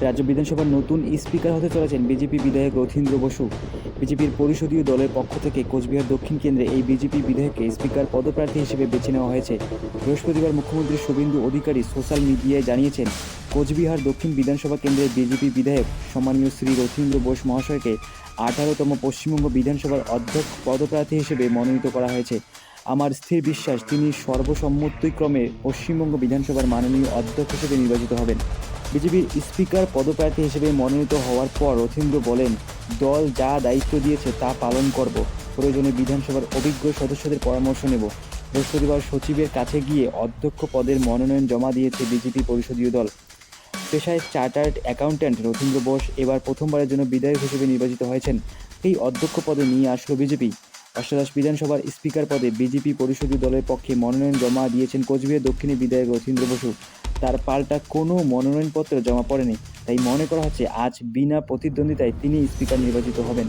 রাজ্য বিধানসভার নতুন স্পিকার হতে চলেছেন বিজেপি বিধায়ক রথীন্দ্র বসু। বিজেপির পরিষদীয় দলের পক্ষ থেকে কোচবিহার দক্ষিণ কেন্দ্রে এই বিজেপি বিধায়ককে স্পিকার পদপ্রার্থী হিসেবে বেছে নেওয়া হয়েছে। বৃহস্পতিবার মুখ্যমন্ত্রী শুভেন্দু অধিকারী সোশ্যাল মিডিয়ায় জানিয়েছেন, কোচবিহার দক্ষিণ বিধানসভা কেন্দ্রের বিজেপি বিধায়ক সম্মানীয় শ্রী রথীন্দ্র বোস মহাশয়কে 18তম পশ্চিমবঙ্গ বিধানসভার অধ্যক্ষ পদপ্রার্থী হিসেবে মনোনীত করা হয়েছে। আমার স্থির বিশ্বাস তিনি সর্বসম্মতিক্রমে পশ্চিমবঙ্গ বিধানসভার মাননীয় অধ্যক্ষ হিসেবে নির্বাচিত হবেন। বিজেপির স্পিকার পদপ্রার্থী হিসেবে মনোনীত হওয়ার পর রথীন্দ্র বলেন, দল যা দায়িত্ব দিয়েছে তা পালন করব, প্রয়োজনে বিধানসভার অভিজ্ঞ সদস্যদের পরামর্শ নেব। বৃহস্পতিবার সচিবের কাছে গিয়ে অধ্যক্ষ পদের মনোনয়ন জমা দিয়েছে বিজেপি পরিষদীয় দল। পেশায় চার্টার্ড অ্যাকাউন্ট্যান্ট রথীন্দ্র বোস এবার প্রথমবারের জন্য বিধায়ক হিসেবে নির্বাচিত হয়েছেন। এই অধ্যক্ষ পদে নিয়ে আসলো বিজেপি। অষ্টাদশ বিধানসভার স্পিকার পদে বিজেপি পরিষদীয় দলের পক্ষে মনোনয়ন জমা দিয়েছেন কোচবিহার দক্ষিণের বিধায়ক রথীন্দ্র বসু। তার পাল্টা কোনো মনোনয়নপত্র জমা পড়েনি, তাই মনে করা হচ্ছে আজ বিনা প্রতিদ্বন্দ্বিতায় তিনি স্পিকার নির্বাচিত হবেন।